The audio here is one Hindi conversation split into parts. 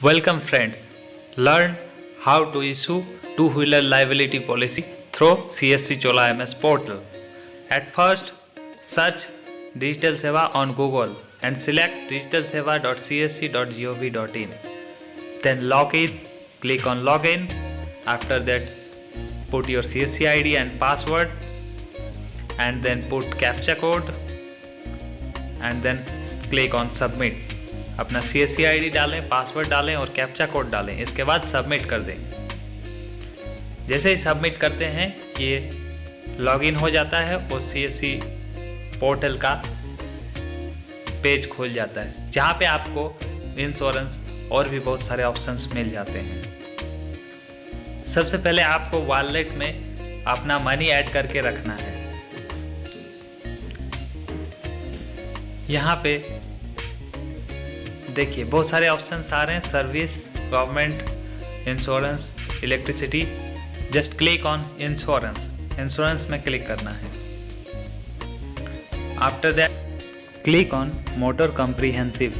Welcome friends. Learn how to issue two-wheeler liability policy through CSC Chola MS portal. At first, search Digital Seva on Google and select digitalseva.csc.gov.in. Then log in, click on login. After that, put your CSC ID and password and then put CAPTCHA code and then click on submit. अपना CSC ID डालें, पासवर्ड डालें और कैप्चा कोड डालें। इसके बाद सबमिट कर दें। जैसे ही सबमिट करते हैं ये लॉगिन हो जाता है और CSC पोर्टल का पेज खुल जाता है, जहाँ पे आपको इंश्योरेंस और भी बहुत सारे ऑप्शंस मिल जाते हैं। सबसे पहले आपको वॉलेट में अपना मनी ऐड करके रखना है। यहाँ पे देखिए बहुत सारे ऑप्शंस आ रहे हैं, service, government, insurance, electricity. Just click on insurance. Insurance में क्लिक करना है। After that click on motor comprehensive,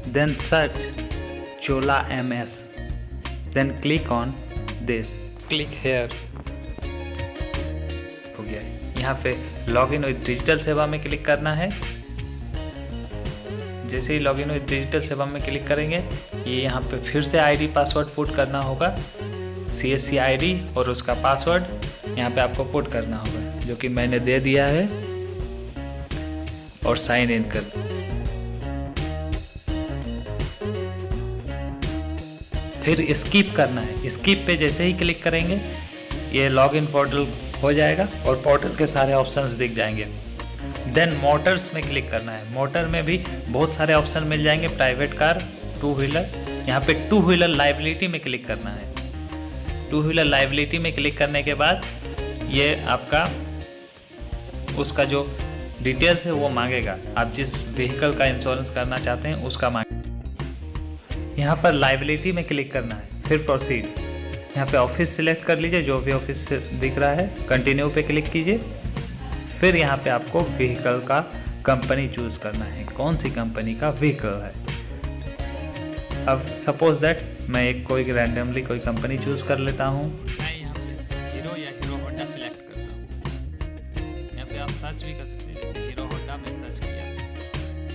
then search Chola MS, then click on this, click here. हो गया है। यहाँ पे लॉगिन विद डिजिटल सेवा में क्लिक करना है। जैसे ही लॉगिन विद डिजिटल सेवा में क्लिक करेंगे ये यहाँ पे फिर से आईडी पासवर्ड पुट करना होगा। CSC ID और उसका पासवर्ड यहाँ पे आपको पुट करना होगा, जो कि मैंने दे दिया है, और साइन इन कर। फिर स्किप करना है। स्किप पे जैसे ही क्लिक करेंगे ये लॉगिन पोर्टल हो जाएगा और पोर्टल के सारे ऑप्शंस दिख जाएंगे। देन मोटर्स में क्लिक करना है। मोटर में भी बहुत सारे ऑप्शन मिल जाएंगे, प्राइवेट कार, टू व्हीलर। यहाँ पे टू व्हीलर लाइबिलिटी में क्लिक करना है। टू व्हीलर लाइबिलिटी में क्लिक करने के बाद ये आपका उसका जो डिटेल्स है वो मांगेगा। आप जिस व्हीकल का इंश्योरेंस करना चाहते हैं उसका मांगे। यहाँ पर लाइबिलिटी में क्लिक करना है, फिर प्रोसीड। यहाँ पे ऑफिस सिलेक्ट कर लीजिए, जो भी ऑफिस दिख रहा है। कंटिन्यू पे क्लिक कीजिए। फिर यहाँ पे आपको व्हीकल का कंपनी चूज करना है, कौन सी कंपनी का व्हीकल है। अब सपोज दैट मैं एक कोई रैंडमली कोई कंपनी चूज कर लेता हूँ। मैं यहाँ पे हीरो या हीरो होंडा सिलेक्ट करता हूँ। यहाँ पे आप सर्च भी कर सकते हैं, जैसे हीरो होंडा में सर्च किया।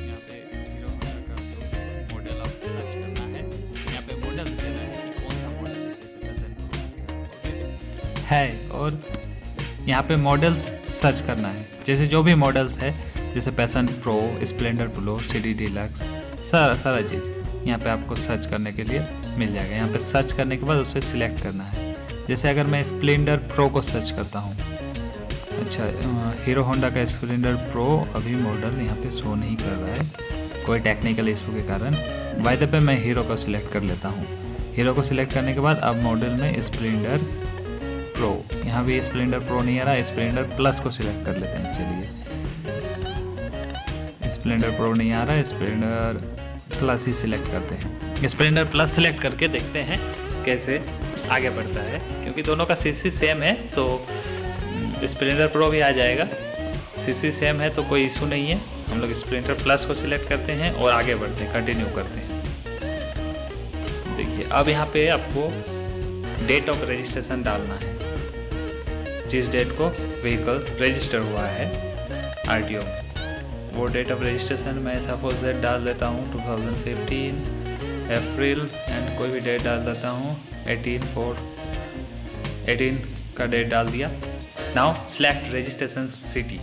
यहाँ पे हीरो होंडा का जो मॉडल आप सर्च करना है, यहाँ पे मॉडल देना है कि कौन सा मॉडल है, जैसे पैशन है, और यहाँ पे मॉडल्स सर्च करना है। जैसे जो भी मॉडल्स है, जैसे passion pro, Splendor pro, CD deluxe, सारा चीज़ यहाँ पे आपको सर्च करने के लिए मिल जाएगा। यहाँ पे सर्च करने के बाद उसे सिलेक्ट करना है। जैसे अगर मैं स्प्लेंडर प्रो को सर्च करता हूँ, अच्छा हीरो होंडा का स्प्लेंडर प्रो अभी मॉडल यहाँ पे शो नहीं कर रहा है कोई टेक्निकल इशू के कारण। बाय द वे मैं हीरो को सिलेक्ट कर लेता हूँ। हीरो को सिलेक्ट करने के बाद अब मॉडल में स्प्लेंडर प्रो, यहाँ भी स्प्लेंडर प्रो नहीं आ रहा, स्प्लेंडर प्लस को सिलेक्ट कर लेते हैं। चलिए स्प्लेंडर प्रो नहीं आ रहा, स्प्लेंडर प्लस ही सिलेक्ट करते हैं। स्प्लेंडर प्लस सिलेक्ट करके देखते हैं कैसे आगे बढ़ता है, क्योंकि दोनों का CC सेम है तो स्प्लेंडर प्रो भी आ जाएगा। CC सेम है तो कोई इशू नहीं है। हम लोग स्प्लेंडर प्लस को सिलेक्ट करते हैं और आगे बढ़ते हैं, कंटिन्यू करते हैं। देखिए अब यहाँ पे आपको डेट ऑफ रजिस्ट्रेशन डालना है, जिस डेट को व्हीकल रजिस्टर हुआ है RTO में, वो डेट ऑफ रजिस्ट्रेशन मैं सपोज डेट डाल देता हूँ 2015 अप्रैल, एंड कोई भी डेट डाल देता हूँ 18 का डेट डाल दिया। Now select registration city.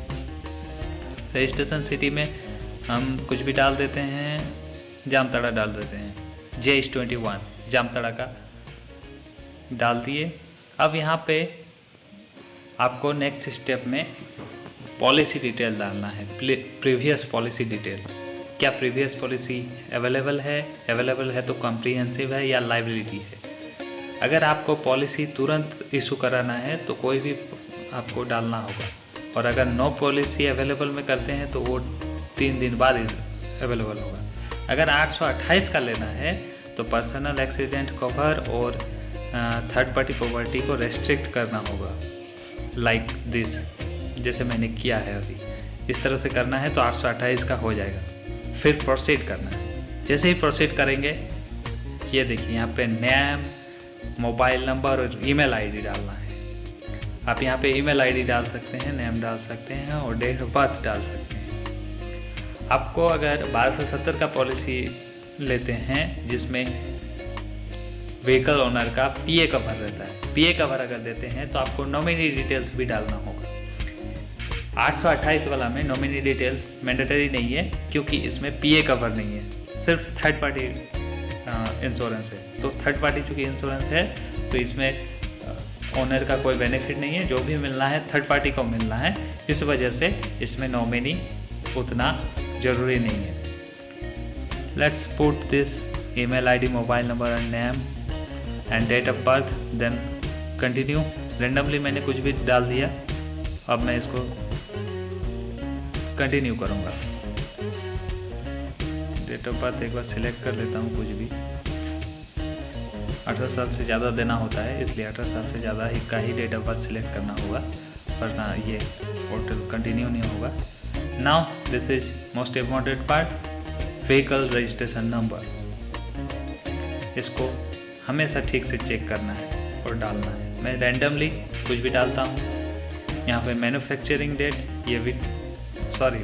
Registration city में हम कुछ भी डाल देते हैं, जामताड़ा डाल देते हैं, JS21 जामताड़ा का डाल दिए। अब यहाँ पे आपको नेक्स्ट स्टेप में पॉलिसी डिटेल डालना है, प्रीवियस पॉलिसी डिटेल। क्या प्रीवियस पॉलिसी अवेलेबल है तो कॉम्प्रिहेंसिव है या लाइबिलिटी है। अगर आपको पॉलिसी तुरंत इशू कराना है तो कोई भी आपको डालना होगा, और अगर नो पॉलिसी अवेलेबल में करते हैं तो वो 3 दिन बाद अवेलेबल होगा। अगर 828 का लेना है तो पर्सनल एक्सीडेंट कवर और थर्ड पार्टी प्रॉपर्टी को रेस्ट्रिक्ट करना होगा, लाइक दिस, जैसे मैंने किया है अभी। इस तरह से करना है तो 828 का हो जाएगा। फिर प्रोसीड करना है। जैसे ही प्रोसीड करेंगे ये देखिए यहाँ पे नेम, मोबाइल नंबर और ईमेल आईडी डालना है। आप यहाँ पे ईमेल आईडी डाल सकते हैं, नेम डाल सकते हैं और डेट ऑफ बर्थ डाल सकते हैं। आपको अगर 12 से 70 का पॉलिसी लेते हैं जिसमें व्हीकल ओनर का पीए कवर रहता है, पीए कवर अगर देते हैं तो आपको नॉमिनी डिटेल्स भी डालना होगा। 828 वाला में नॉमिनी डिटेल्स मैंडेटरी नहीं है क्योंकि इसमें पीए कवर नहीं है, सिर्फ थर्ड पार्टी इंश्योरेंस है। तो थर्ड पार्टी चूँकि इंश्योरेंस है तो इसमें ओनर का कोई बेनिफिट नहीं है, जो भी मिलना है थर्ड पार्टी को मिलना है। इस वजह से इसमें नॉमिनी उतना ज़रूरी नहीं है। Let's put this email ID, mobile number and name and date of birth, then continue. Randomly मैंने कुछ भी डाल दिया। अब मैं इसको कंटिन्यू करूँगा। डेट ऑफ बर्थ एक बार सिलेक्ट कर लेता हूँ, कुछ भी 18 साल से ज़्यादा देना होता है, इसलिए 18 साल से ज़्यादा ही का ही डेट ऑफ बर्थ सिलेक्ट करना होगा, वरना ये पोर्टल कंटिन्यू नहीं होगा। Now this is most important part, vehicle registration number. इसको हमेशा ठीक से चेक करना है और डालना है। मैं रैंडमली कुछ भी डालता हूँ। यहाँ पे मैन्युफैक्चरिंग डेट, ये भी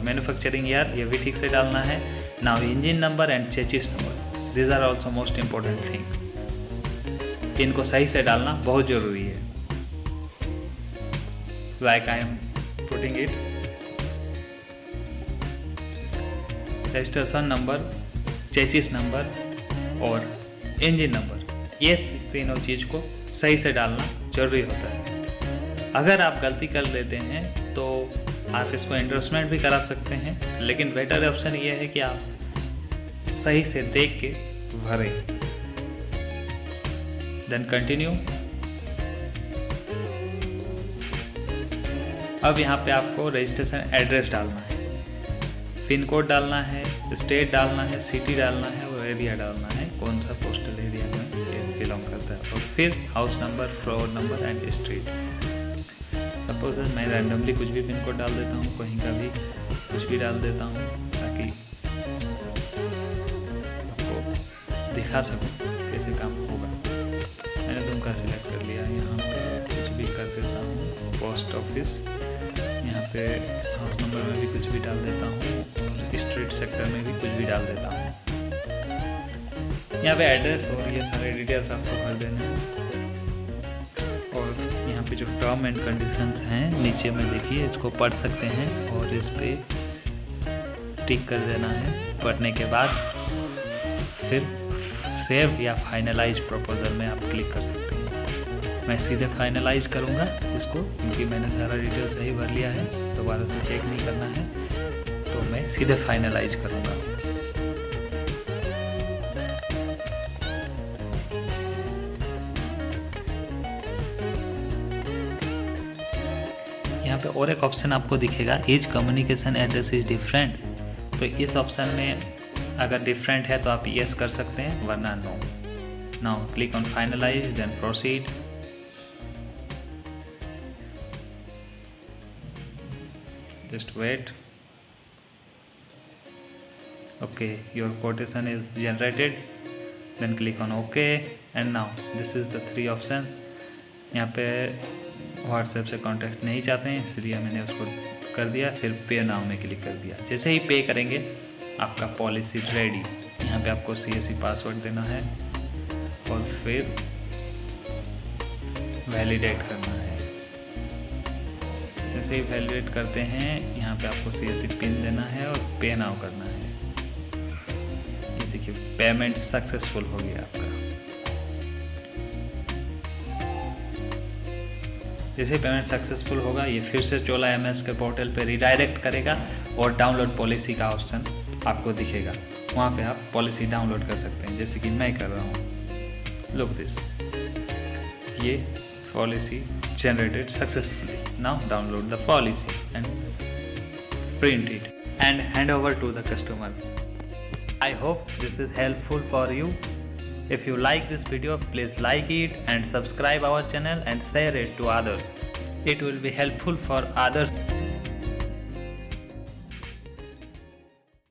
मैन्युफैक्चरिंग ईयर, ये भी ठीक से डालना है। Now engine number and chassis number, this are also most important thing. इनको सही से डालना बहुत ज़रूरी है। Like I am putting it, registration number, chassis number और इंजन नंबर, ये तीनों चीज़ को सही से डालना जरूरी होता है। अगर आप गलती कर लेते हैं तो आप इसको एंडोर्समेंट भी करा सकते हैं, लेकिन बेटर ऑप्शन ये है कि आप सही से देख के भरें। Then continue. अब यहाँ पे आपको रजिस्ट्रेशन एड्रेस डालना है, पिन कोड डालना है, स्टेट डालना है, सिटी डालना है और एरिया डालना है, कौन सा पोस्टल एरिया में ये बिलोंग करता है, और फिर house number, floor number and street. Suppose मैं रैंडमली कुछ भी पिन कोड डाल देता हूँ, कहीं का भी कुछ भी डाल देता हूँ ताकि आपको दिखा सकूँ कैसे काम होगा। मैंने दुमका सिलेक्ट कर लिया। यहाँ पे कुछ भी कर देता हूँ, पोस्ट ऑफिस, यहाँ पे हाउस नंबर में भी कुछ भी डाल देता हूँ और स्ट्रीट सेक्टर में भी कुछ भी डाल देता हूँ। यहाँ पे एड्रेस और ये सारे डिटेल्स आपको भर देने हैं। और यहाँ पे जो टर्म एंड कंडीशंस हैं नीचे में देखिए, इसको पढ़ सकते हैं और इस पर टिक कर देना है। पढ़ने के बाद फिर सेव या फाइनलाइज प्रपोजल में आप क्लिक कर सकते हैं। मैं सीधे फाइनलाइज करूँगा इसको क्योंकि मैंने सारा डिटेल सही भर लिया है, दोबारा से चेक नहीं करना है, तो मैं सीधे फाइनलाइज करूँगा। यहाँ पे और एक ऑप्शन आपको दिखेगा, each communication address is different. तो इस ऑप्शन में अगर डिफरेंट है तो आप यस कर सकते हैं, वरना no. Now click on finalise, then proceed. Just wait. Okay, your quotation is generated, then click on okay and now this is the 3 options. यहाँ पे व्हाट्सएप से कांटेक्ट नहीं चाहते हैं इसलिए मैंने उसको कर दिया, फिर पे नाउ में क्लिक कर दिया। जैसे ही पे करेंगे आपका पॉलिसी रेडी। यहाँ पे आपको CSC पासवर्ड देना है और फिर वैलिडेट करना है। जैसे ही वैलिडेट करते हैं यहाँ पे आपको CSC पिन देना है और पे नाउ करना है। ये देखिए पेमेंट सक्सेसफुल हो गया आपका। जैसे पेमेंट सक्सेसफुल होगा ये फिर से Chola MS के पोर्टल पे रिडायरेक्ट करेगा और डाउनलोड पॉलिसी का ऑप्शन आपको दिखेगा। वहाँ पे आप पॉलिसी डाउनलोड कर सकते हैं, जैसे कि मैं कर रहा हूँ। लुक दिस, ये policy generated successfully. Now download the policy and print it and hand over to the customer. I hope this is helpful for you. If you like this video, please like it and subscribe our channel and share it to others. It will be helpful for others.